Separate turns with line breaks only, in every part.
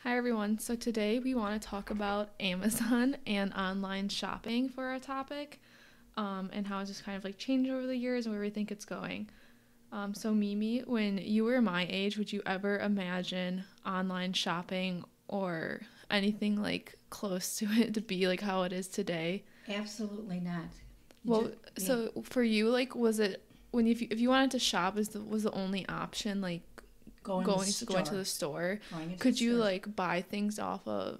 Hi everyone. So today we want to talk about Amazon and online shopping for our topic, and how it's just kind of like changed over the years and where we think it's going. So Mimi, when you were my age, would you ever imagine online shopping or anything like close to it to be like how it is today?
Absolutely not.
Well, so for you, like, was it when if you wanted to shop, was the only option like going to the store? Could you like buy things off of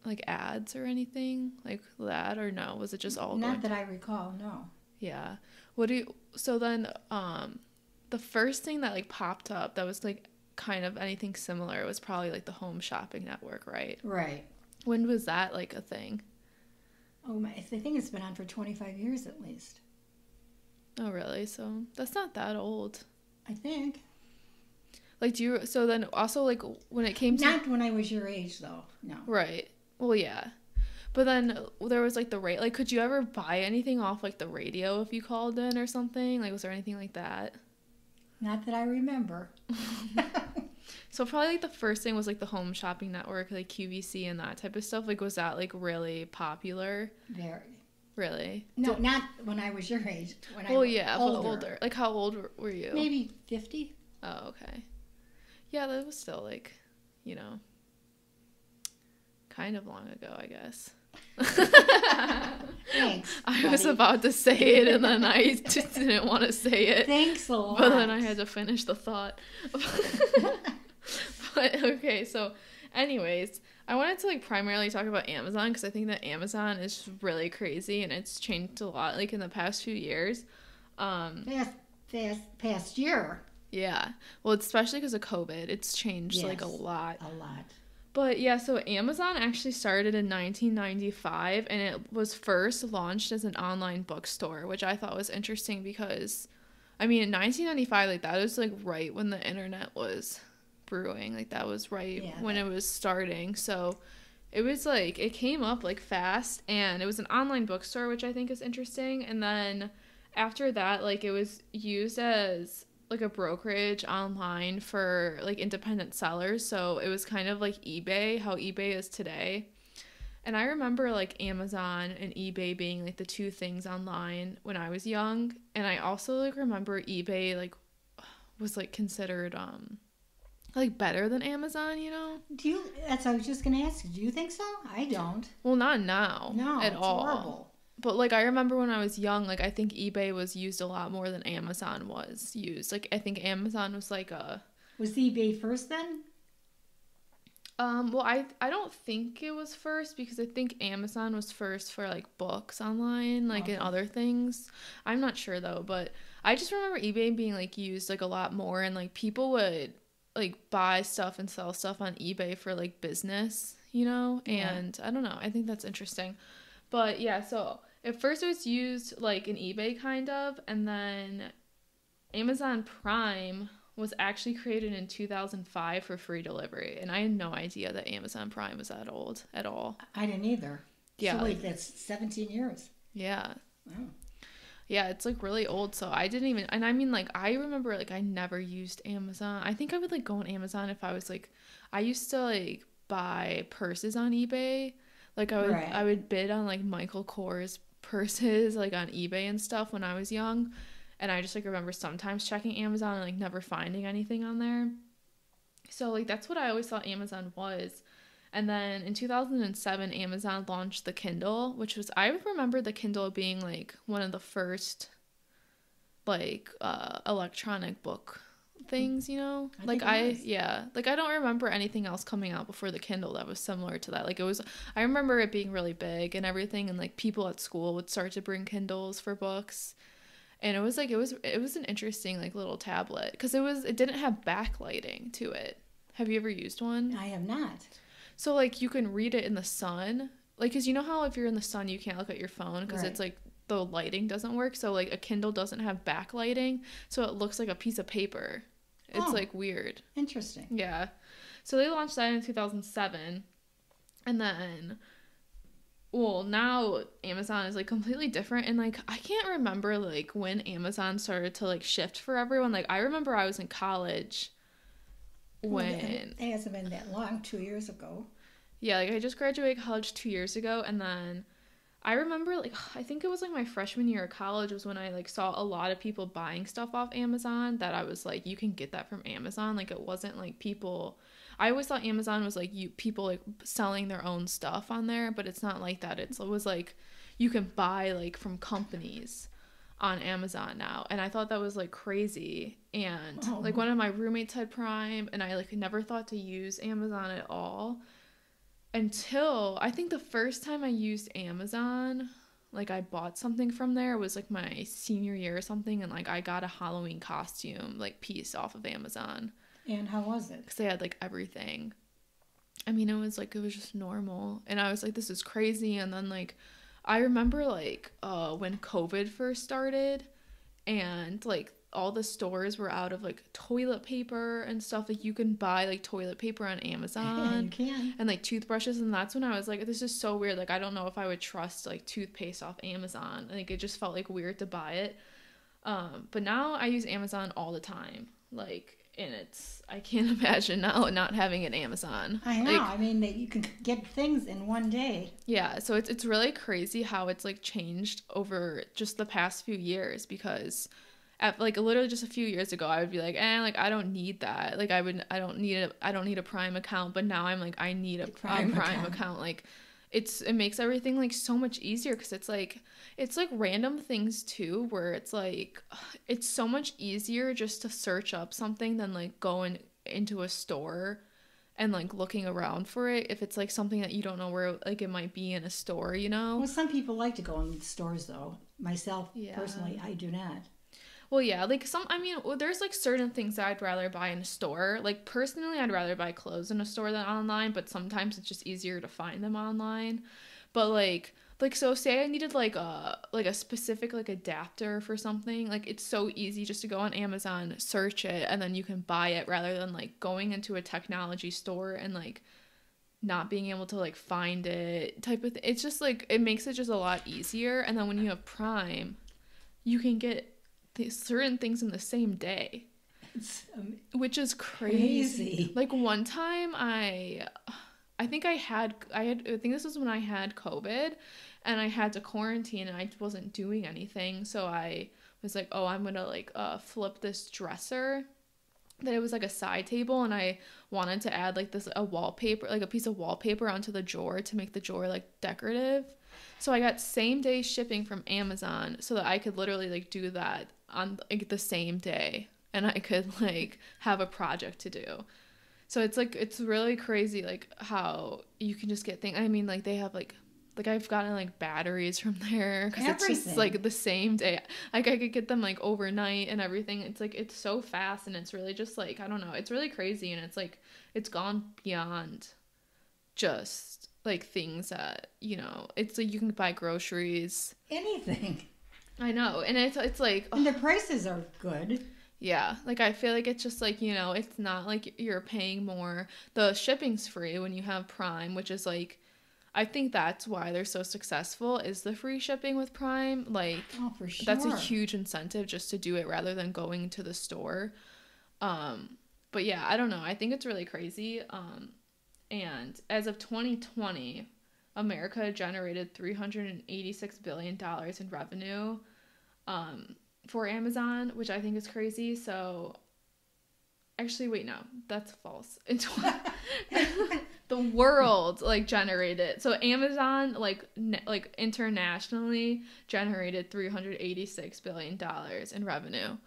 like ads or anything like that, or no? Was it just all
Not
going
that I recall, no.
Yeah. What do you so then the first thing that like popped up that was like kind of anything similar was probably like the Home Shopping Network, right?
Right.
When was that like a thing?
Oh my! I think it's been on for 25 years at least.
Oh, really? So that's not that old.
I think.
Like, do you, so then also, like, when it came to,
Not when I was your age, though. No.
right. Well, yeah. But then there was, like, the rate, like, could you ever buy anything off, like, the radio if you called in or something? Like, was there anything like that?
Not that I remember.
So probably, like, the first thing was, like, the Home Shopping Network, like, QVC and that type of stuff. Like, was that, like, really popular?
Very.
Really?
No, not when I was your age. When I
Well,
was
yeah,
older.
but older. Like, how old were you?
Maybe 50.
Oh, okay. Yeah, that was still, like, you know, kind of long ago, I guess.
Thanks.
I was about to say it and then I just didn't want to say it.
Thanks a lot.
But then I had to finish the thought. But okay, so anyways, I wanted to like primarily talk about Amazon because I think that Amazon is really crazy and it's changed a lot like in the past few years.
Past year.
Yeah. Well, especially because of COVID, it's changed like a lot.
A lot.
But yeah, so Amazon actually started in 1995 and it was first launched as an online bookstore, which I thought was interesting because, I mean, in 1995, like that was like right when the internet was brewing. Like that was right when it was starting. So it was like, it came up like fast and it was an online bookstore, which I think is interesting. And then after that, like it was used as like a brokerage online for like independent sellers. So it was kind of like eBay, how eBay is today. And I remember like Amazon and eBay being like the two things online when I was young. And I also like remember eBay like was like considered like better than Amazon, you know?
That's what I was just gonna ask you. Do you think so? I don't.
Well, not now.
No,
at
it's
all.
Horrible.
But, like, I remember when I was young, like, I think eBay was used a lot more than Amazon was used. Like, I think Amazon was, like, a...
Was eBay first then?
Well, I don't think it was first because I think Amazon was first for, like, books online, like, and other things. I'm not sure, though, but I just remember eBay being, like, used, like, a lot more, and, like, people would, like, buy stuff and sell stuff on eBay for, like, business, you know?
Yeah.
And I don't know. I think that's interesting. But, yeah, so... At first, it was used like an eBay kind of, and then Amazon Prime was actually created in 2005 for free delivery, and I had no idea that Amazon Prime was that old at all.
I didn't either.
Yeah.
So wait, that's 17 years.
Yeah.
Wow.
Yeah, it's like really old, so I didn't even, and I mean like I remember like I never used Amazon. I think I would like go on Amazon if I was like, I used to like buy purses on eBay. Like I would bid on like Michael Kors purses like on eBay and stuff when I was young, and I just like remember sometimes checking Amazon and like never finding anything on there. So like that's what I always thought Amazon was. And then in 2007 Amazon launched the Kindle, which was, I remember the Kindle being like one of the first like electronic book things, you know? Like I don't remember anything else coming out before the Kindle that was similar to that. Like it was, I remember it being really big and everything, and like people at school would start to bring Kindles for books. And it was like it was an interesting like little tablet because it didn't have backlighting to it. Have you ever used one?
I have not.
So like you can read it in the sun. Like, cuz you know how if you're in the sun you can't look at your phone because it's like the lighting doesn't work. So like a Kindle doesn't have backlighting, so it looks like a piece of paper. It's like weird.
Interesting.
Yeah. So they launched that in 2007. And then, well, now Amazon is like completely different. And like, I can't remember like when Amazon started to like shift for everyone. Like, I remember I was in college
Well,
when
it hasn't been that long, 2 years ago.
yeah, like I just graduated college 2 years ago, and then I remember like I think it was like my freshman year of college was when I like saw a lot of people buying stuff off Amazon that I was like, you can get that from Amazon. Like it wasn't like people. I always thought Amazon was like you people like selling their own stuff on there, but it's not like that. It was like you can buy like from companies on Amazon now, and I thought that was like crazy. And like
Oh,
one of my roommates had Prime, and I like never thought to use Amazon at all until I think the first time I used Amazon, like I bought something from there was like my senior year or something, and like I got a Halloween costume like piece off of Amazon
and how was it?
because they had like everything. I mean, it was just normal, and I was like, this is crazy. And then like, I remember like when COVID first started, and like all the stores were out of like toilet paper and stuff. Like you can buy like toilet paper on
You
Amazon
can.
and like toothbrushes, and that's when I was like, this is so weird. Like I don't know if I would trust like toothpaste off Amazon. Like it just felt like weird to buy it. But now I use Amazon all the time. Like and it's I can't imagine now not having an Amazon.
I know.
Like
I mean, that you can get things in one day.
yeah, so it's really crazy how it's like changed over just the past few years because at like literally just a few years ago I would be like, like I don't need that. Like I don't need a Prime account, but now I'm like I need a Prime account. Like it makes everything like so much easier because it's like random things too where it's like it's so much easier just to search up something than like going into a store and like looking around for it if it's like something that you don't know where like it might be in a store, you know?
Well, some people like to go in stores, though. Myself,
Yeah.
personally, I do not.
Well, yeah, like there's like certain things that I'd rather buy in a store. Like personally, I'd rather buy clothes in a store than online, but sometimes it's just easier to find them online. But like so say I needed like a specific like adapter for something, like it's so easy just to go on Amazon, search it, and then you can buy it rather than like going into a technology store and like not being able to like find it type of thing. It's just like it makes it just a lot easier. And then when you have Prime, you can get certain things in the same day,
It's
which is crazy. Like one time I think I think this was when I had COVID and I had to quarantine and I wasn't doing anything, so I was like, oh, I'm gonna like flip this dresser that it was like a side table, and I wanted to add like a wallpaper, like a piece of wallpaper onto the drawer to make the drawer like decorative. So I got same day shipping from Amazon so that I could literally like do that on like the same day, and I could like have a project to do. So it's like it's really crazy like how you can just get things. I mean like they have like I've gotten like batteries from there because it's just
Everything.
like the same day. Like I could get them like overnight and everything. It's like it's so fast, and it's really just like I don't know. It's really crazy, and it's like it's gone beyond just like things that it's like you can buy groceries.
anything.
I know, and it's like
And the prices are good.
yeah, like I feel like it's just like it's not like you're paying more. The shipping's free when you have Prime, which is like I think that's why they're so successful is the free shipping with Prime. Like
Oh, for sure.
that's a huge incentive just to do it rather than going to the store. But yeah, I don't know. I think it's really crazy. And as of 2020, America generated $386 billion in revenue for Amazon, which I think is crazy. So actually, wait, no, that's false. The world like generated, so Amazon like internationally generated $386 billion in revenue.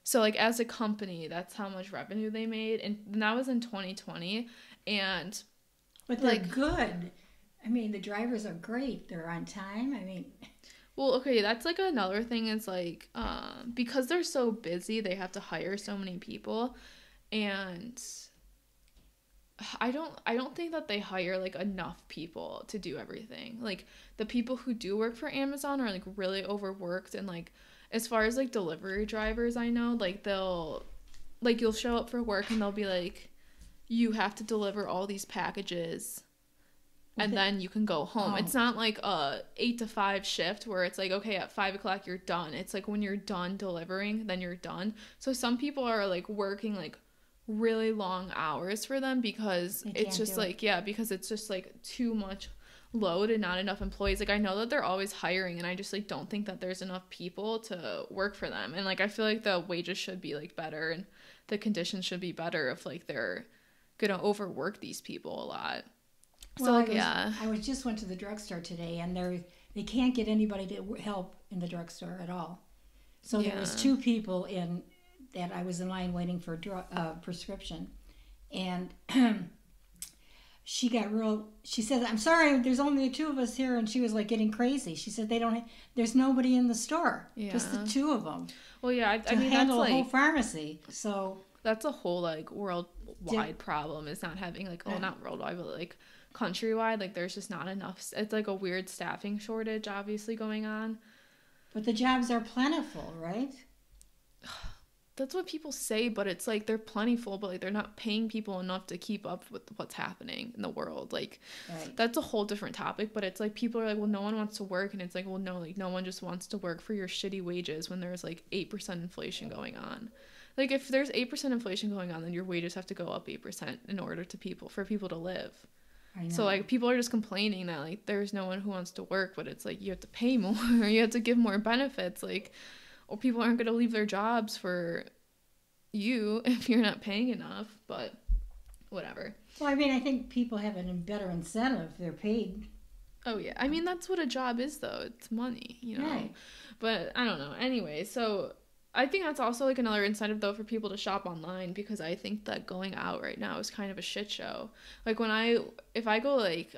So like as a company, that's how much revenue they made, and that was in 2020. And
But they're
like
good. I mean, the drivers are great. They're on time. I mean,
well, okay, that's like another thing is like because they're so busy, they have to hire so many people, and I don't think that they hire like enough people to do everything. Like the people who do work for Amazon are like really overworked, and like as far as like delivery drivers, I know like you'll show up for work and they'll be like you have to deliver all these packages and then you can go home.
Oh.
It's not like a 8 to 5 shift where it's like, okay, at 5 o'clock you're done. It's like when you're done delivering, then you're done. So some people are like working like really long hours for them because
They
it's
can't
just
do it.
like, yeah, because it's just like too much load and not enough employees. Like I know that they're always hiring and I just like don't think that there's enough people to work for them. And like I feel like the wages should be like better and the conditions should be better if like they're gonna overwork these people a lot. So like yeah.
I was just went to the drugstore today, and they can't get anybody to help in the drugstore at all. So there was
Yeah.
2 people in that I was in line waiting for a prescription, and she got real. She said, "I'm sorry, there's only the 2 of us here," and she was like getting crazy. She said, "They don't. There's nobody in the store. Just the
Yeah.
2 of them
Well yeah, I
to
mean that's
handle a whole
like
pharmacy." So
that's a whole like worldwide problem is not having like not worldwide but like countrywide, like there's just not enough. It's like a weird staffing shortage obviously going on.
but the jobs are plentiful, right?
That's what people say, but it's like they're plentiful, but like they're not paying people enough to keep up with what's happening in the world. Like
Right.
that's a whole different topic, but it's like people are like, well, no one wants to work, and it's like, well, no, like no one just wants to work for your shitty wages when there's like 8% inflation going on. Like if there's 8% inflation going on, then your wages have to go up 8% in order for people to live.
I know.
So like people are just complaining that like there's no one who wants to work, but it's like you have to pay more, you have to give more benefits, like, or people aren't going to leave their jobs for you if you're not paying enough. But whatever.
Well, I mean, I think people have a better incentive if they're paid.
Oh yeah, I mean that's what a job is though. It's money, you know.
Right.
But I don't know. Anyway, so I think that's also like another incentive though for people to shop online because I think that going out right now is kind of a shit show. Like if I go like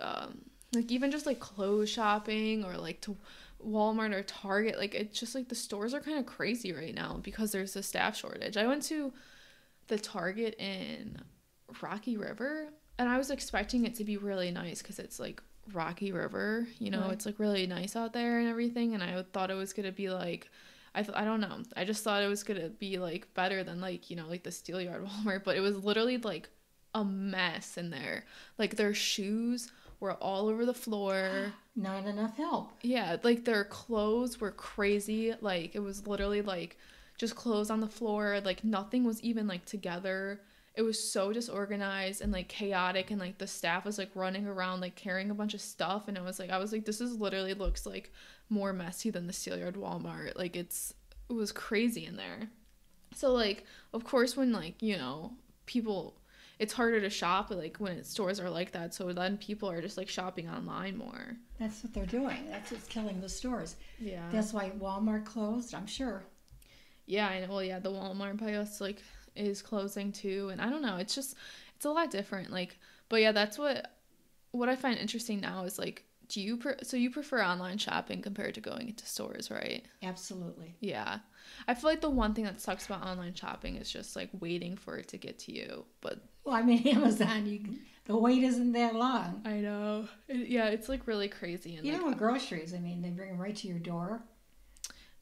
even just like clothes shopping or like to Walmart or Target, like it's just like the stores are kind of crazy right now because there's a staff shortage. I went to the Target in Rocky River and I was expecting it to be really nice because it's like Rocky River, you know,
Right.
it's like really nice out there and everything, and I thought it was gonna be like I don't know. I just thought it was gonna be like better than like, you know, like the Steelyard Walmart, but it was literally like a mess in there. Like their shoes were all over the floor.
Not enough help.
Yeah, like their clothes were crazy. Like it was literally like just clothes on the floor. Like nothing was even like together. It was so disorganized and like chaotic, and like the staff was like running around like carrying a bunch of stuff, and I was like this is literally looks like more messy than the Steelyard Walmart. Like it was crazy in there. So like of course when like, you know, people, it's harder to shop like when stores are like that, so then people are just like shopping online more.
That's what they're doing. That's what's killing the stores.
Yeah.
That's why Walmart closed, I'm sure.
Yeah, I know. Well, yeah, the Walmart by us like is closing too, and I don't know. It's a lot different. Like, but yeah, that's what I find interesting now is like, so you prefer online shopping compared to going into stores, right?
Absolutely.
Yeah, I feel like the one thing that sucks about online shopping is just like waiting for it to get to you. But
Well, I mean, Amazon, the wait isn't that long.
I know, yeah, it's like really crazy. And
You
like,
know, with groceries, I mean, they bring them right to your door.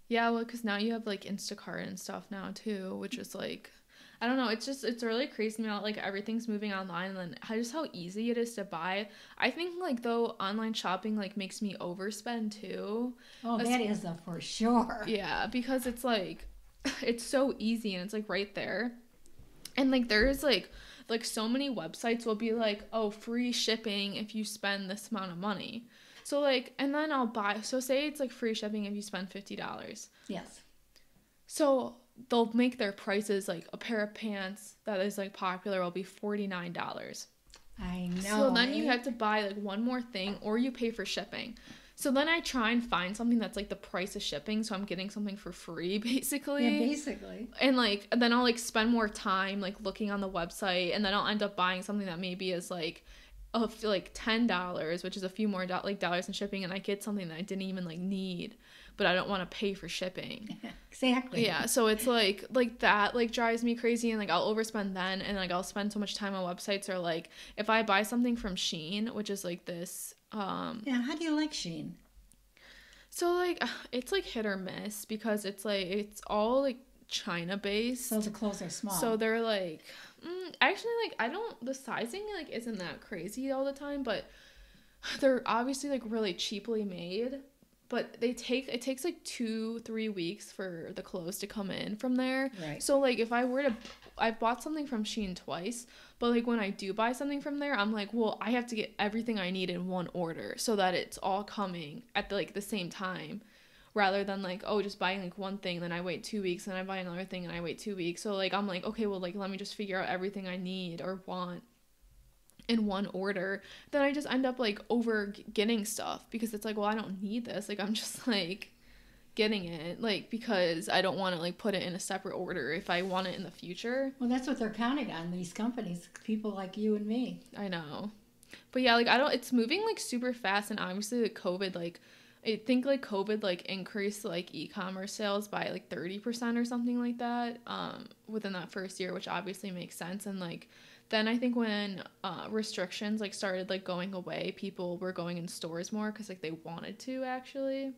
yeah, well, because now you have like Instacart and stuff now too, which is like, I don't know, it's really crazy now. Like everything's moving online, and then just how easy it is to buy. I think like though online shopping like makes me overspend too.
Oh, that is for sure.
Yeah, because it's like it's so easy and it's like right there, and like there's like so many websites will be like, oh, free shipping if you spend this amount of money. So like, and then I'll buy. So say it's like free shipping if you spend $50.
Yes.
So they'll make their prices like a pair of pants that is like popular will be $49.
I know.
So then you
eh?
have to buy like one more thing or you pay for shipping. So then I try and find something that's like the price of shipping, so I'm getting something for free basically.
Yeah, basically.
And like then I'll like spend more time like looking on the website, and then I'll end up buying something that maybe is like like $10, which is a few more dollars in shipping, and I get something that I didn't even like need, but I don't want to pay for shipping.
Exactly.
Yeah, so it's like that like drives me crazy, and like I'll overspend then, and like I'll spend so much time on websites, or like if I buy something from Shein, which is like this
Yeah, how do you like Shein?
so like it's like hit or miss because it's like it's all like China based.
So the clothes are small.
So they're like, actually, like I don't, the sizing like isn't that crazy all the time, but they're obviously like really cheaply made. But it takes like 2-3 weeks for the clothes to come in from there.
Right.
So like if I were to I've bought something from Shein twice, but like when I do buy something from there, I'm like, well, I have to get everything I need in one order so that it's all coming at the same time, rather than like, oh, just buying like one thing, then I wait 2 weeks, and I buy another thing and I wait 2 weeks. So like I'm like, okay, well, like let me just figure out everything I need or want in one order. Then I just end up like over getting stuff because it's like, well, I don't need this. Like I'm just like getting it like because I don't want to like put it in a separate order if I want it in the future.
Well, that's what they're counting on, these companies, people like you and me.
I know. But yeah, like I don't, it's moving like super fast, and obviously like COVID, like I think like COVID like increased like e-commerce sales by like 30% or something like that within that first year, which obviously makes sense. And like then I think when restrictions like started like going away, people were going in stores more because like they wanted to, actually,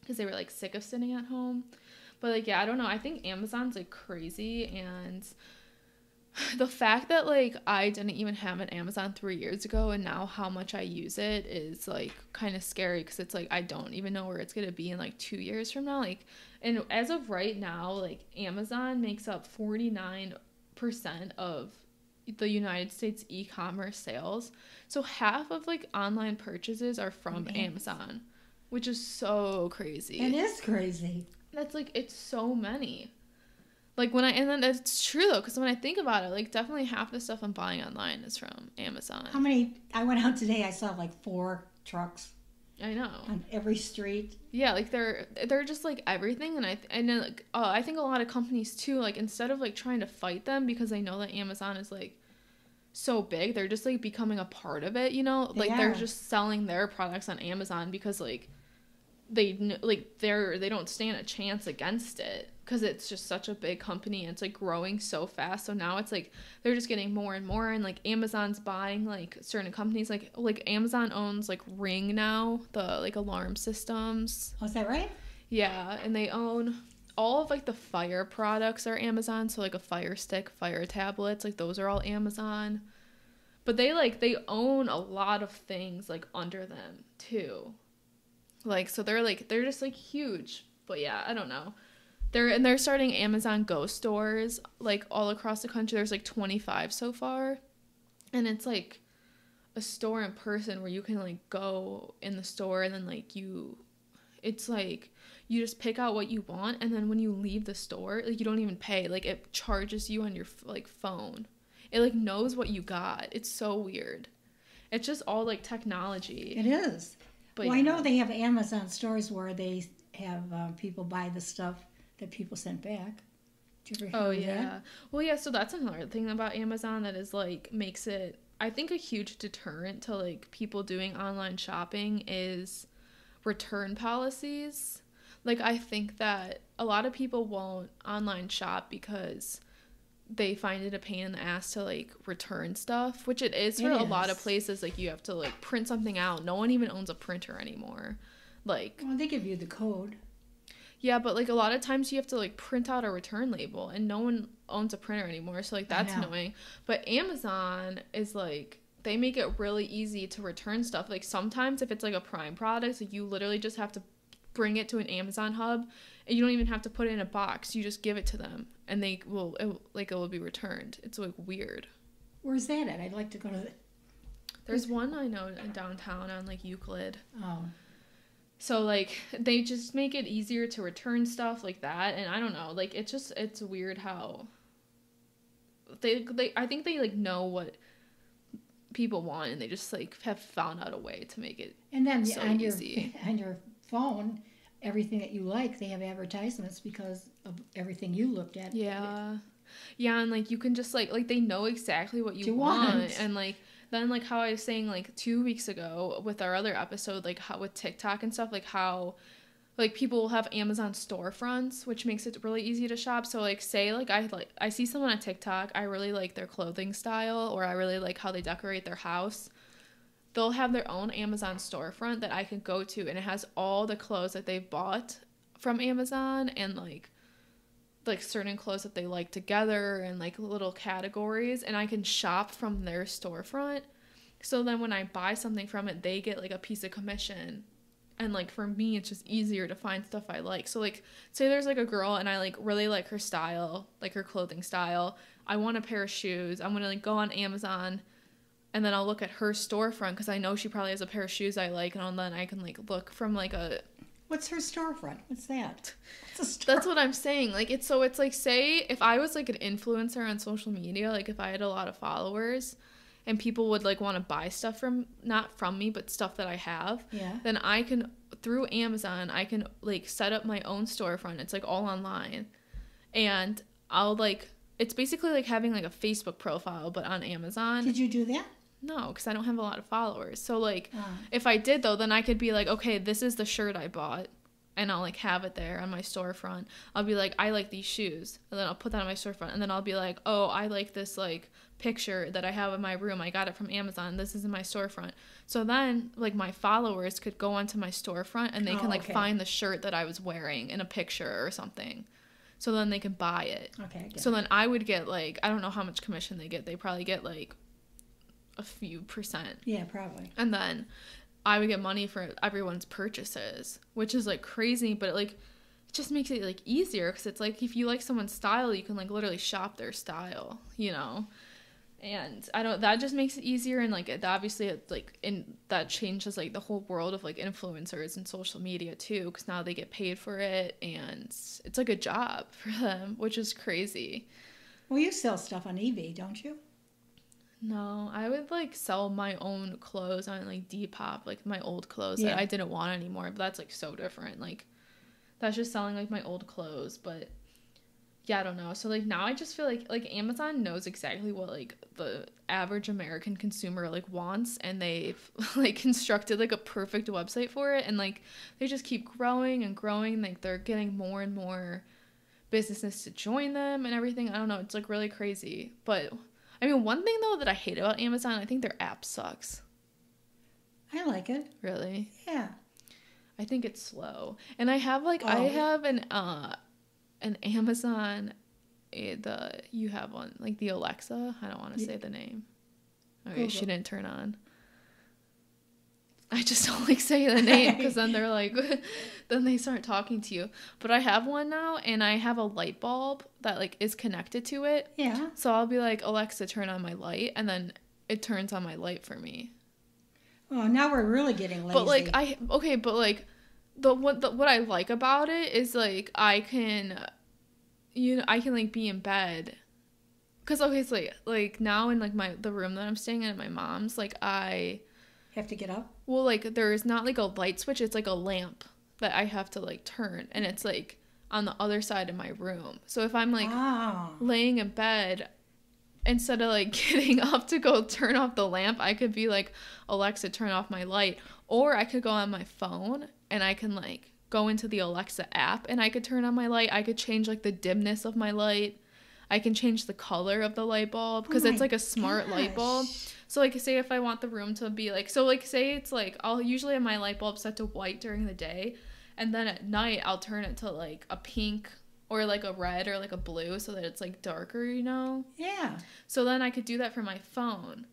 because they were like sick of sitting at home. But like yeah, I don't know, I think Amazon's like crazy, and the fact that like I didn't even have an Amazon 3 years ago, and now how much I use it is like kind of scary, because it's like I don't even know where it's gonna be in like 2 years from now. Like, and as of right now, like Amazon makes up 49% of the United States e-commerce sales. So half of like online purchases are from Amazon, which is so crazy.
It is crazy.
That's like, it's so many. Like when and then it's true though, because when I think about it, like definitely half the stuff I'm buying online is from Amazon.
How many? I went out today, I saw like 4 trucks.
I know.
On every street.
Yeah, like they're just like everything, and then like I think a lot of companies too, like instead of like trying to fight them because they know that Amazon is like so big, they're just like becoming a part of it, you know? Like they're just selling their products on Amazon because like they don't stand a chance against it, because it's just such a big company and it's like growing so fast. So now it's like they're just getting more and more, and like Amazon's buying like certain companies, like Amazon owns like Ring now, the like alarm systems.
Oh, is that right?
Yeah, and they own all of like the fire products are Amazon, so like a fire stick, fire tablets, like those are all Amazon. But they own a lot of things like under them too. Like, so they're just like huge. But yeah, I don't know. They're starting Amazon Go stores like all across the country. There's like 25 so far. And it's like a store in person where you can like go in the store, and then like it's like you just pick out what you want, and then when you leave the store, like you don't even pay. Like it charges you on your like phone. It like knows what you got. It's so weird. It's just all like technology.
It is.
But
well, I know they have Amazon stores where they have people buy the stuff that people sent back. Did you ever hear of that?
Well, yeah, so that's another thing about Amazon that is like makes it, I think, a huge deterrent to like people doing online shopping is return policies. Like I think that a lot of people won't online shop because they find it a pain in the ass to like return stuff, which it is for a lot of places. Like you have to like print something out. No one even owns a printer anymore. Like,
well, they give you the code.
Yeah, but like a lot of times you have to like print out a return label, and no one owns a printer anymore, so like that's annoying. But Amazon is like, they make it really easy to return stuff. Like sometimes if it's like a Prime product, like you literally just have to bring it to an Amazon hub, and you don't even have to put it in a box. You just give it to them, and it will be returned. It's like weird.
Where's that at? I'd like to go to
There's one I know in downtown on like Euclid.
Oh.
So like they just make it easier to return stuff like that, and I don't know, like it's weird how they I think they like know what people want, and they just like have found out a way to make it
and then
so
on
easy.
On your phone, everything that you like, they have advertisements because of everything you looked at.
Yeah, and like you can just like they know exactly what you want, and like then like how I was saying like 2 weeks ago with our other episode, like how with TikTok and stuff, like how like people will have Amazon storefronts, which makes it really easy to shop. So like say like I see someone on TikTok, I really like their clothing style, or I really like how they decorate their house. They'll have their own Amazon storefront that I can go to, and it has all the clothes that they've bought from Amazon, and like certain clothes that they like together, and like little categories, and I can shop from their storefront. So then when I buy something from it, they get like a piece of commission, And like for me it's just easier to find stuff I like. So like say there's like a girl and I like really like her style, like her clothing style. I want a pair of shoes. I'm gonna like go on Amazon and then I'll look at her storefront because I know she probably has a pair of shoes I like, and then I can like look from like a.
What's her storefront? What's that? What's a store?
That's what I'm saying. Like it's like say if I was like an influencer on social media, like if I had a lot of followers and people would like want to buy stuff from, not from me, but stuff that I have,
Yeah.
then I can, through Amazon, I can like set up my own storefront. It's like all online. And I'll like, it's basically like having like a Facebook profile, but on Amazon.
Did you do that?
No, because I don't have a lot of followers. So like
Oh.
if I did though, then I could be like, okay, this is the shirt I bought. And I'll like have it there on my storefront. I'll be like, I like these shoes. And then I'll put that on my storefront. And then I'll be like, oh, I like this like picture that I have in my room. I got it from Amazon. This is in my storefront. So then like my followers could go onto my storefront and they can like
okay.
find the shirt that I was wearing in a picture or something. So then they can buy it.
Okay. I get
So
it.
then I would get like, I don't know how much commission they get. They probably get like a few percent.
Yeah, probably.
And then I would get money for everyone's purchases, which is like crazy, but it just makes it like easier because it's like if you like someone's style, you can like literally shop their style, you know. And that just makes it easier, and like obviously it's like that changes like the whole world of like influencers and social media too, because now they get paid for it and it's like a job for them, which is crazy.
Well, you sell stuff on eBay, don't you?
No, I would like sell my own clothes on like Depop, like my old clothes
Yeah.
that I didn't want anymore, but that's like so different. Like that's just selling like my old clothes, but yeah, I don't know. So like now I just feel like Amazon knows exactly what like the average American consumer like wants, and they've like constructed like a perfect website for it, and like they just keep growing and growing. Like they're getting more and more businesses to join them and everything. I don't know, it's like really crazy. But I mean, one thing though that I hate about Amazon, I think their app sucks.
I like it.
Really?
Yeah.
I think it's slow. And I have like I have an Amazon you have one like the Alexa. I don't want to say the name. Okay,
Google.
she didn't turn on. I just don't like saying the name because then they're like then they start talking to you. But I have one now, and I have a light bulb that like is connected to it.
Yeah.
So I'll be like, Alexa, turn on my light, and then it turns on my light for me.
Oh, now we're really getting lazy.
But like what I like about it is like I can like be in bed. Cause okay, so like now in like the room that I'm staying in at my mom's, like I
have to get up.
well like there's not like a light switch, it's like a lamp that I have to like turn, and it's like on the other side of my room. So if I'm like laying in bed, instead of like getting up to go turn off the lamp, I could be like, Alexa, turn off my light. Or I could go on my phone and I can like go into the Alexa app and I could turn on my light. I could change like the dimness of my light. I can change the color of the light bulb because it's like a smart light bulb. So like say if I want the room to be like, so like say it's like I'll usually have my light bulb set to white during the day, and then at night I'll turn it to like a pink or like a red or like a blue so that it's like darker, you know?
Yeah.
So then I could do that for my phone.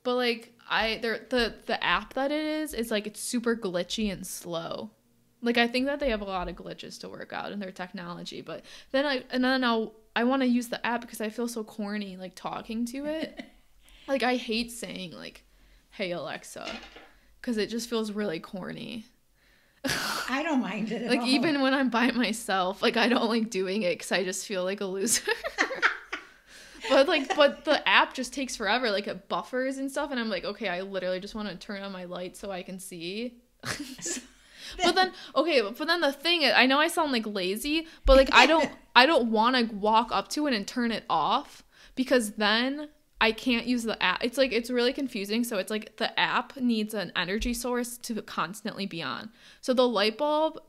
But like the app that it is like it's super glitchy and slow. Like I think that they have a lot of glitches to work out in their technology, but then I want to use the app because I feel so corny like talking to it. Like I hate saying like, "Hey Alexa," cuz it just feels really corny.
I don't mind it at
Like
all.
even when I'm by myself, like I don't like doing it cuz I just feel like a loser. But the app just takes forever. Like it buffers and stuff, and I'm like, okay, I literally just want to turn on my light so I can see. But then the thing is, I know I sound like lazy, but like I don't want to walk up to it and turn it off because then I can't use the app. It's like it's really confusing. So it's like the app needs an energy source to constantly be on. So the light bulb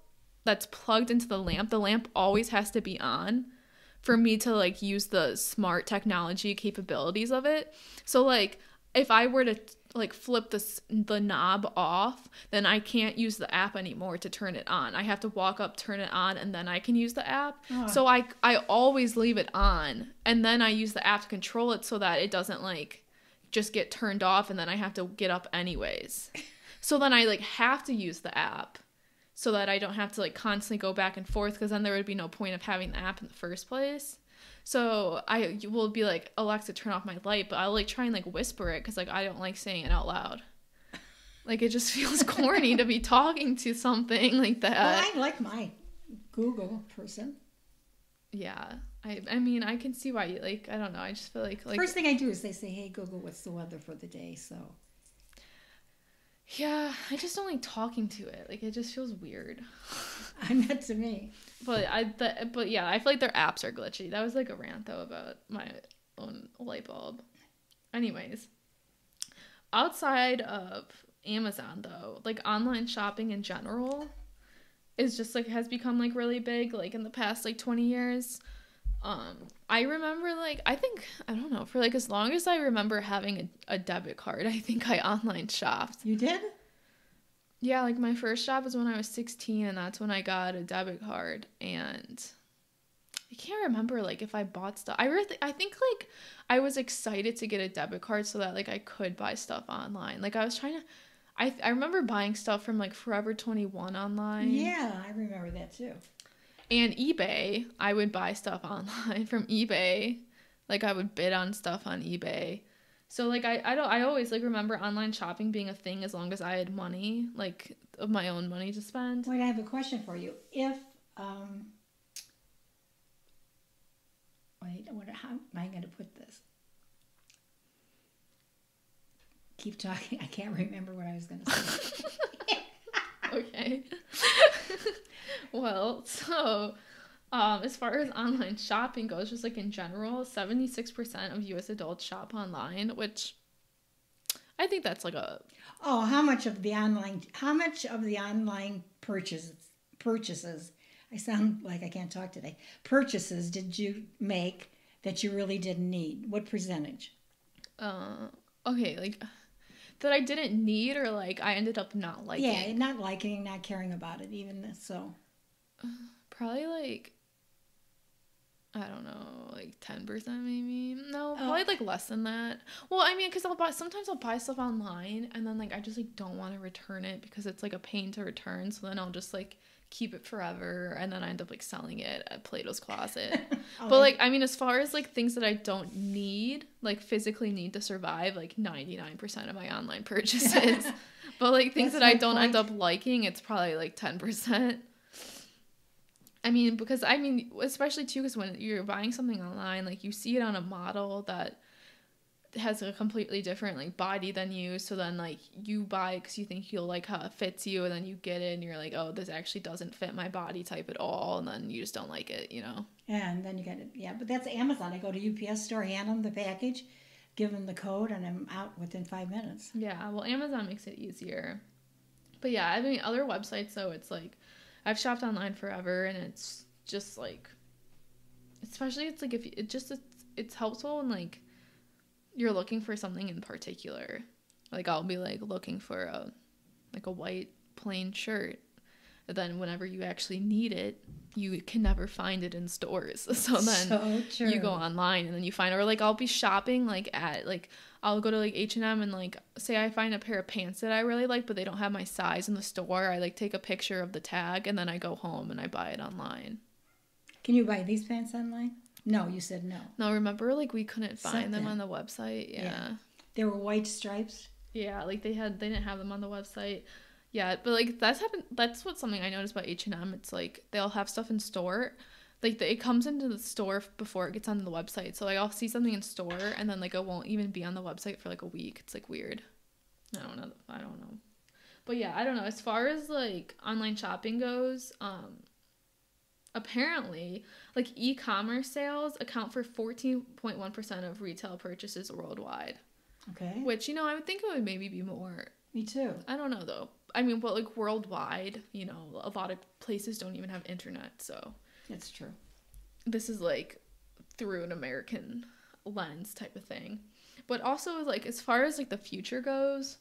that's plugged into the lamp always has to be on for me to like use the smart technology capabilities of it. So like if I were to like flip the knob off, then I can't use the app anymore to turn it on. I have to walk up, turn it on, and then I can use the app. Oh. So I always leave it on, and then I use the app to control it so that it doesn't like just get turned off and then I have to get up anyways. So then I like have to use the app. so that I don't have to like constantly go back and forth, because then there would be no point of having the app in the first place. So I will be like, Alexa, turn off my light, but I'll like try and like whisper it because like I don't like saying it out loud. Like it just feels corny to be talking to something like that.
Well, I like my Google person.
Yeah. I mean, I can see why you like, I don't know. I just feel like
First thing I do is they say, hey, Google, what's the weather for the day? So.
Yeah, I just don't like talking to it. Like it just feels weird.
Not to me.
But yeah, I feel like their apps are glitchy. That was like a rant though about my own light bulb. Anyways, outside of Amazon though, like online shopping in general is just like has become like really big like in the past like 20 years. I remember like I don't know, for like as long as I remember having a debit card, I think I online shopped.
You did?
Yeah, like my first job was when I was 16, and that's when I got a debit card. And I can't remember like if I bought stuff. I think like I was excited to get a debit card so that like I could buy stuff online. Like I was trying to I remember buying stuff from like Forever 21 online.
Yeah, I remember that too.
And eBay. I would buy stuff online from eBay. Like I would bid on stuff on eBay. So like I always like remember online shopping being a thing as long as I had money, like of my own money to spend.
Wait, I have a question for you. If how am I going to put this? Keep talking. I can't remember what I was going to say.
Okay. Well, so as far as online shopping goes, just like in general, 76% of U.S. adults shop online, which I think that's like a...
Oh, how much of the online purchases, I sound like I can't talk today, purchases did you make that you really didn't need? What percentage?
Okay, like that I didn't need, or like I ended up not liking.
Yeah, not liking, not caring about it, even so.
Probably like, I don't know, like 10% maybe. No, probably like less than that. Well, I mean, because sometimes I'll buy stuff online and then like I just like don't want to return it because it's like a pain to return. So then I'll just like keep it forever, and then I end up like selling it at Plato's Closet. But like, I mean, as far as like things that I don't need, like physically need to survive, like 99% of my online purchases. But like things that I don't end up liking, it's probably like 10%. I mean, because I mean, especially too, because when you're buying something online, like you see it on a model that has a completely different like body than you, so then like you buy it because you think you'll like how it fits you, and then you get it and you're like, oh, this actually doesn't fit my body type at all, and then you just don't like it, you know.
And then you get it. Yeah, but that's Amazon. I go to UPS store, hand them the package, give them the code, and I'm out within 5 minutes.
Yeah, well, Amazon makes it easier. But yeah, I mean, other websites though, it's like I've shopped online forever, and it's just like, especially it's like if it's helpful when like you're looking for something in particular. Like I'll be like looking for a white plain shirt, and then whenever you actually need it, you can never find it in stores. So then you go online and then you find it. Or like I'll be shopping like at like I'll go to like H&M and like say I find a pair of pants that I really like, but they don't have my size in the store. I like take a picture of the tag and then I go home and I buy it online.
Can you buy these pants online? No, you said no.
No, remember like we couldn't find them on the website. Yeah.
They were white stripes.
Yeah, like they didn't have them on the website. Yeah, but like that's something I noticed about H&M. It's like they'll have stuff in store. Like it comes into the store before it gets onto the website. So like I'll see something in store and then like it won't even be on the website for like a week. It's like weird. I don't know. But yeah, I don't know. As far as like online shopping goes, apparently like e-commerce sales account for 14.1% of retail purchases worldwide.
Okay.
Which, you know, I would think it would maybe be more.
Me too.
I don't know though. I mean, but like worldwide, you know, a lot of places don't even have internet, so
that's true.
This is like through an American lens type of thing. But also like as far as like the future goes,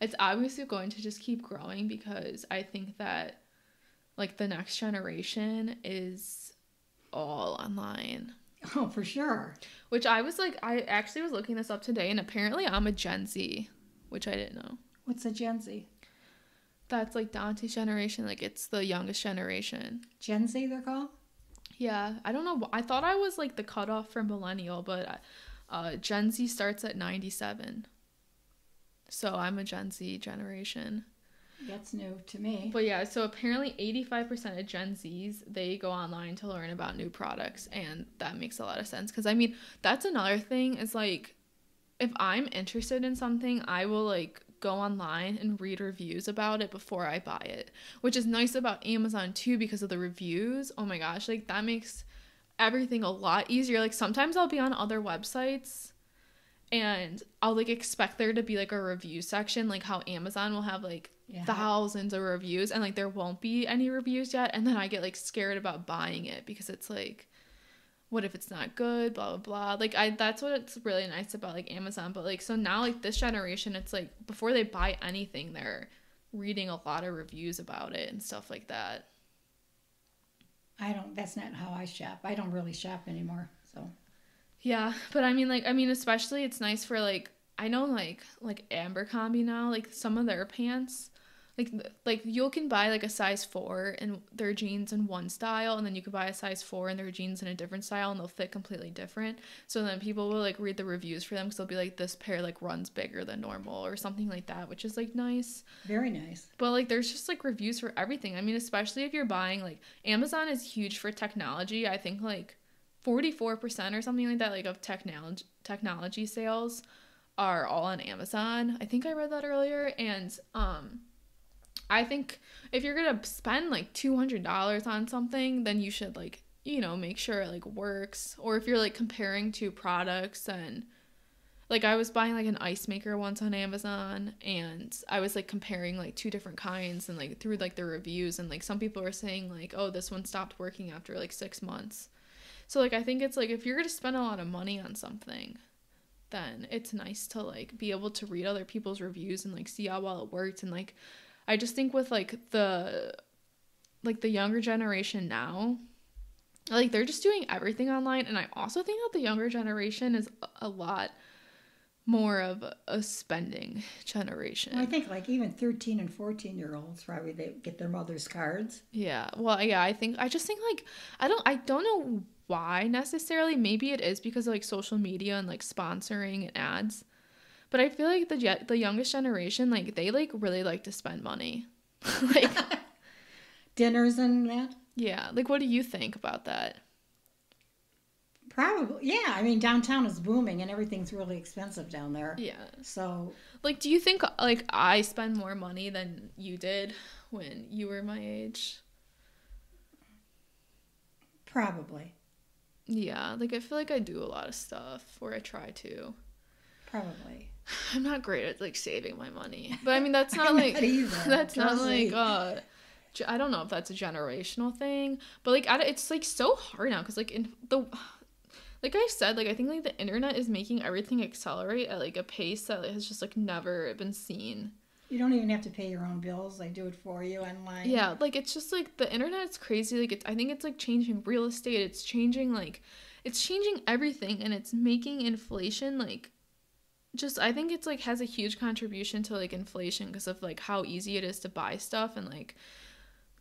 it's obviously going to just keep growing because I think that like the next generation is all online.
Oh, for sure.
Which I actually was looking this up today, and apparently I'm a Gen Z, which I didn't know.
What's a Gen Z?
That's like Dante's generation. Like it's the youngest generation.
Gen Z, they're called?
Yeah, I don't know. I thought I was like the cutoff for millennial, but Gen Z starts at 97. So I'm a Gen Z generation.
That's new to me.
But yeah, so apparently 85% of Gen Zs, they go online to learn about new products. And that makes a lot of sense. Because, I mean, that's another thing is like, if I'm interested in something, I will like go online and read reviews about it before I buy it. Which is nice about Amazon too because of the reviews. Oh my gosh, like that makes everything a lot easier. Like sometimes I'll be on other websites and I'll like expect there to be like a review section, like how Amazon will have like thousands of reviews and like there won't be any reviews yet, and then I get like scared about buying it because it's like, what if it's not good, blah blah blah. Like that's what's really nice about like Amazon. But like so now like this generation, it's like before they buy anything, they're reading a lot of reviews about it and stuff like that.
That's not how I shop. I don't really shop anymore, so.
Yeah, but I mean especially it's nice for like, I know like Abercrombie now, like some of their pants, like you can buy like a size 4 in their jeans in one style, and then you could buy a size 4 in their jeans in a different style, and they'll fit completely different. So then people will like read the reviews for them because they'll be like, this pair like runs bigger than normal or something like that, which is like nice.
Very nice.
But like there's just like reviews for everything. I mean, especially if you're buying, like Amazon is huge for technology. I think like 44% or something like that, like of technology sales are all on Amazon. I think I read that earlier. And I think if you're gonna spend like $200 on something, then you should like, you know, make sure it like works. Or if you're like comparing two products, and like I was buying like an ice maker once on Amazon, and I was like comparing like two different kinds and like through like the reviews, and like some people were saying like, oh, this one stopped working after like 6 months. So like I think it's like if you're gonna spend a lot of money on something, then it's nice to like be able to read other people's reviews and like see how well it worked. And like I just think with like the younger generation now, like they're just doing everything online. And I also think that the younger generation is a lot more of a spending generation.
Well, I think like even 13 and 14-year-olds probably they get their mother's cards.
Yeah. Well, yeah, I just think like I don't know why necessarily. Maybe it is because of like social media and like sponsoring and ads. But I feel like the youngest generation, like they like really like to spend money. Like
dinners and that.
Yeah, like what do you think about that?
Probably, yeah. I mean, downtown is booming and everything's really expensive down there.
Yeah.
So,
like, do you think like I spend more money than you did when you were my age?
Probably. Yeah,
like I feel like I do a lot of stuff, or I try to.
Probably.
I'm not great at like saving my money, but I mean that's not like that's not like I don't know if that's a generational thing, but like it's like so hard now because like in the like I said, like I think like the internet is making everything accelerate at like a pace that has just like never been seen.
You don't even have to pay your own bills; they do it for you online.
Yeah, like it's just like the internet's crazy. Like I think it's like changing real estate. It's changing everything, and it's making inflation like. Just I think it's like has a huge contribution to like inflation because of like how easy it is to buy stuff, and like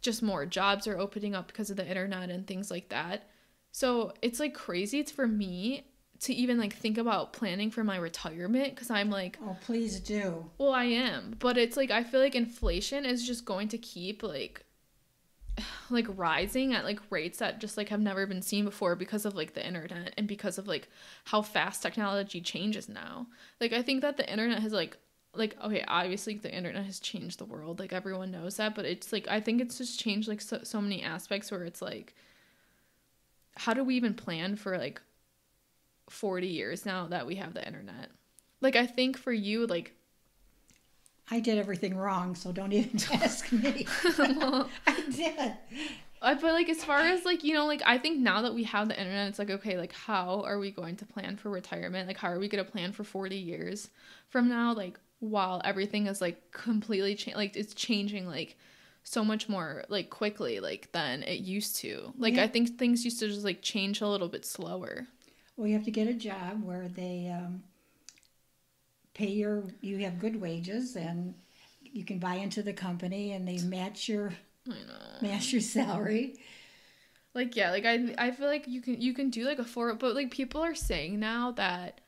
just more jobs are opening up because of the internet and things like that. So it's like crazy. It's for me to even like think about planning for my retirement because I'm like,
oh, please do.
Well, I am, but it's like I feel like inflation is just going to keep like rising at like rates that just like have never been seen before because of like the internet and because of like how fast technology changes now. Like I think that the internet has like okay, obviously the internet has changed the world, like everyone knows that, but it's like I think it's just changed like so many aspects where it's like how do we even plan for like 40 years now that we have the internet? Like I think for you, like
I did everything wrong, so don't even ask me. Well, I did.
But like as far as like, you know, like I think now that we have the internet, it's like, okay, like how are we going to plan for retirement? Like how are we going to plan for 40 years from now? Like while everything is like completely like it's changing like so much more like quickly like than it used to. Like I think things used to just like change a little bit slower.
Well, you have to get a job where they pay you have good wages and you can buy into the company and they match your
I know.
salary.
Like, yeah, like I feel like you can do like a but like people are saying now that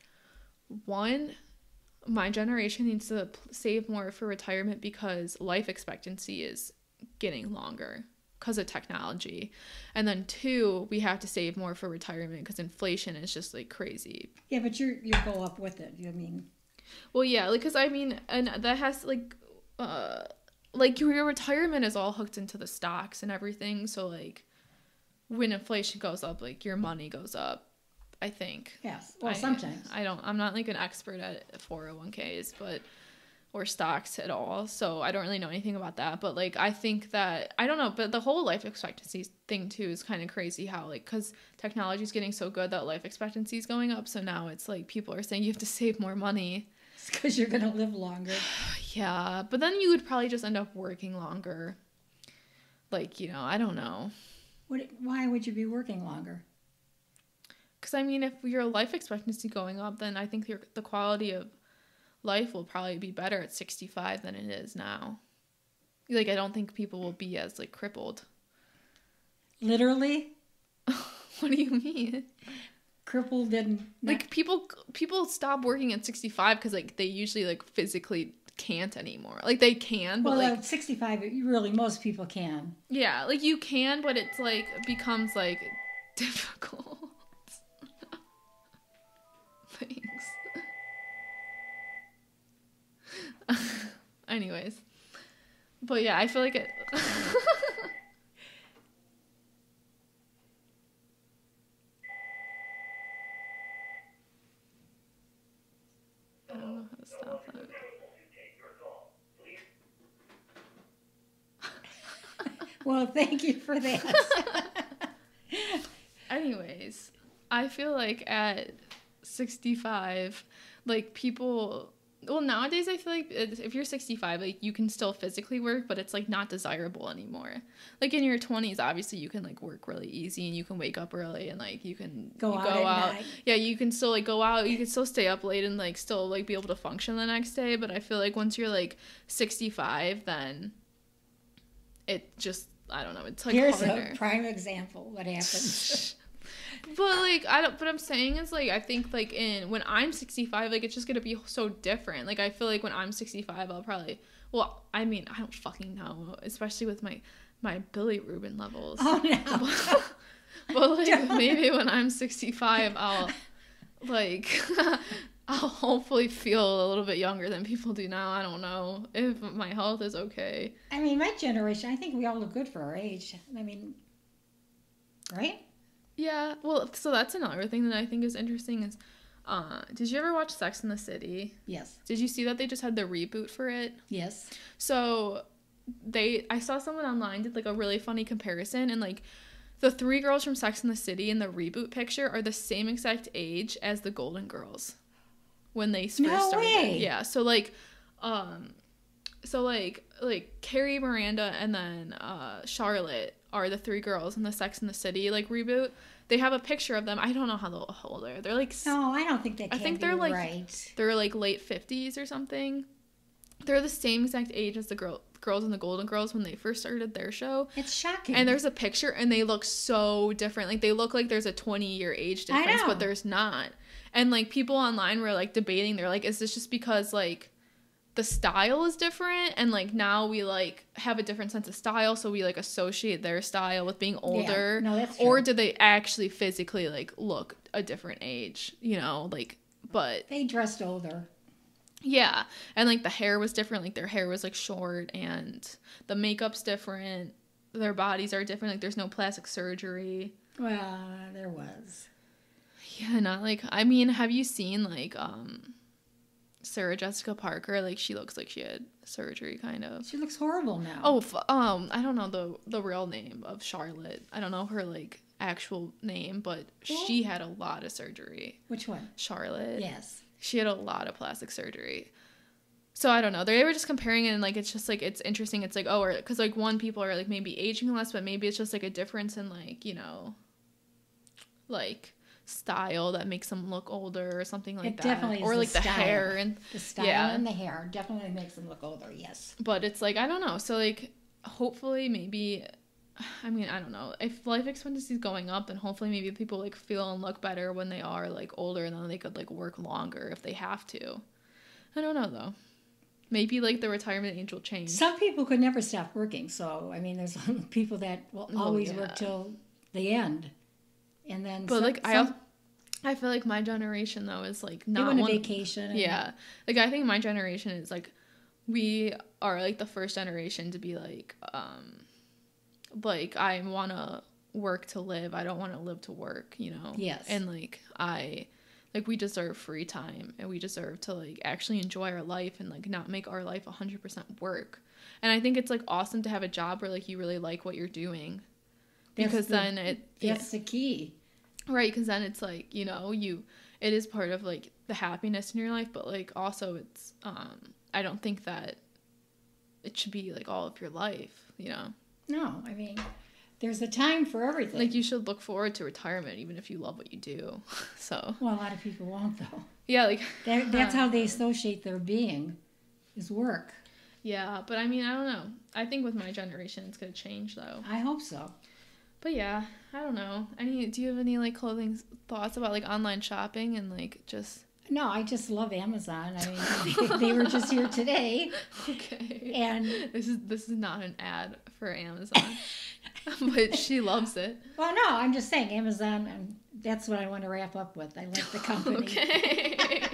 my generation needs to save more for retirement because life expectancy is getting longer because of technology. And then 2, we have to save more for retirement because inflation is just like crazy.
Yeah, but you go up with it. I mean,
well, yeah, like because I mean, and that has like your retirement is all hooked into the stocks and everything. So like when inflation goes up, like your money goes up. I think.
Yes. Well, sometimes.
I'm not like an expert at 401ks, or stocks at all. So I don't really know anything about that. But like, I think that, I don't know, but the whole life expectancy thing too is kind of crazy how like, cause technology is getting so good that life expectancy is going up. So now it's like, people are saying you have to save more money.
It's because you're going to live longer.
Yeah. But then you would probably just end up working longer. Like, I don't know.
Why would you be working longer?
Because, I mean, if your life expectancy going up, then I think the quality of life will probably be better at 65 than it is now. Like, I don't think people will be as, like, crippled.
Literally?
What do you mean?
Crippled and...
Like, people stop working at 65 because, like, they usually, like, physically can't anymore. Like, they can, but,
well,
like...
at 65, really, most people can.
Yeah, like, you can, but it's, like, becomes, like, difficult. Thanks. Anyways. But yeah, I feel like it... I don't know how to stop that.
Well, thank you for that.
Anyways, I feel like at 65, like people... Well, nowadays I feel like if you're 65, like you can still physically work, but it's like not desirable anymore. Like in your 20s, obviously you can like work really easy and you can wake up early and like you can
go out. Night.
Yeah, you can still like go out. You can still stay up late and like still like be able to function the next day. But I feel like once you're like 65, then it just, I don't know. It's like
here's
harder.
A prime example. What happens?
But like what I'm saying is like I think like when I'm 65, like it's just gonna be so different. Like I feel like when I'm 65, I'll probably, well, I mean, I don't fucking know, especially with my Billy Rubin levels.
Oh no.
But like maybe when I'm 65, I'll hopefully feel a little bit younger than people do now. I don't know if my health is okay.
I mean, my generation, I think we all look good for our age. I mean, right?
Yeah, well, so that's another thing that I think is interesting is, did you ever watch Sex and the City?
Yes.
Did you see that they just had the reboot for it?
Yes.
So I saw someone online did like a really funny comparison, and like the 3 girls from Sex and the City in the reboot picture are the same exact age as the Golden Girls when they first started.
Way.
Yeah, so like Carrie, Miranda, and then Charlotte are the 3 girls in the Sex and the City like reboot. They have a picture of them. I don't know how old they are. They're like...
No, I don't think that can
I think
be
they're like
right.
They're like late 50s or something. They're the same exact age as the girls in the Golden Girls when they first started their show.
It's shocking.
And there's a picture and they look so different. Like they look like there's a 20-year age difference, but there's not. And like people online were like debating. They're like, is this just because like the style is different and like now we like have a different sense of style, so we like associate their style with being older?
Yeah. No, that's true.
Or did they actually physically like look a different age, like, but
they dressed older.
Yeah. And like the hair was different, like their hair was like short and the makeup's different, their bodies are different, like there's no plastic surgery.
Well, there was.
Yeah, not like, I mean, have you seen like Sarah Jessica Parker? Like she looks like she had surgery kind of.
She looks horrible now.
Oh, I don't know the real name of Charlotte. I don't know her like actual name, but she had a lot of surgery.
Which one?
Charlotte.
Yes.
She had a lot of plastic surgery. So I don't know. They were just comparing it and like it's just like it's interesting. It's like, oh, or because like people are like maybe aging less, but maybe it's just like a difference in like, like style that makes them look older or something like
It
that.
definitely is
or
the
like the
style.
hair and
The style
yeah.
and the hair definitely makes them look older, yes.
But it's like, I don't know. So like hopefully maybe, I mean, I don't know. If life expectancy is going up, then hopefully maybe people like feel and look better when they are like older, and then they could like work longer if they have to. I don't know though. Maybe like the retirement age will change.
Some people could never stop working, so I mean, there's people that will always work till the end, and then.
But like I feel like my generation though is like not
they went on vacation. And,
yeah, like I think my generation is like, we are like the first generation to be like I want to work to live. I don't want to live to work, you know.
Yes.
And like we deserve free time, and we deserve to like actually enjoy our life and like not make our life 100% work. And I think it's like awesome to have a job where like you really like what you're doing, because
that's the key.
Right, because then it's like, you know, it is part of like the happiness in your life, but like also it's I don't think that it should be like all of your life, you know.
No, I mean, there's a time for everything.
Like you should look forward to retirement even if you love what you do. So
well, a lot of people won't though.
Yeah, like
that's how they associate their being, is work.
Yeah, but I mean, I don't know. I think with my generation it's gonna change though.
I hope so.
But yeah, I don't know. Do you have any like clothing thoughts about like online shopping and like just?
No, I just love Amazon. I mean, they were just here today.
Okay.
And
this is not an ad for Amazon, but she loves it.
Well, no, I'm just saying Amazon, and that's what I want to wrap up with. I like the company.
Okay.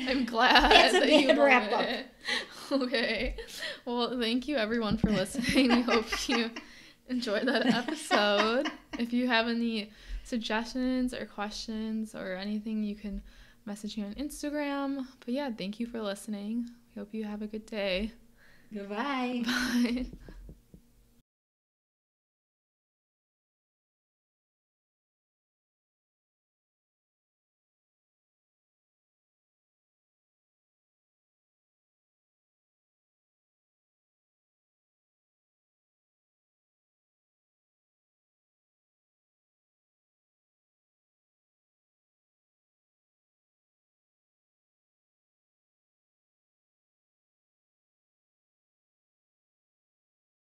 I'm glad
That's a
that
bad
you love
wrap up.
it. Okay. Well, thank you everyone for listening. We hope you enjoyed that episode. If you have any suggestions or questions or anything, you can message me on Instagram. But yeah, thank you for listening. We hope you have a good day.
Goodbye.
Bye.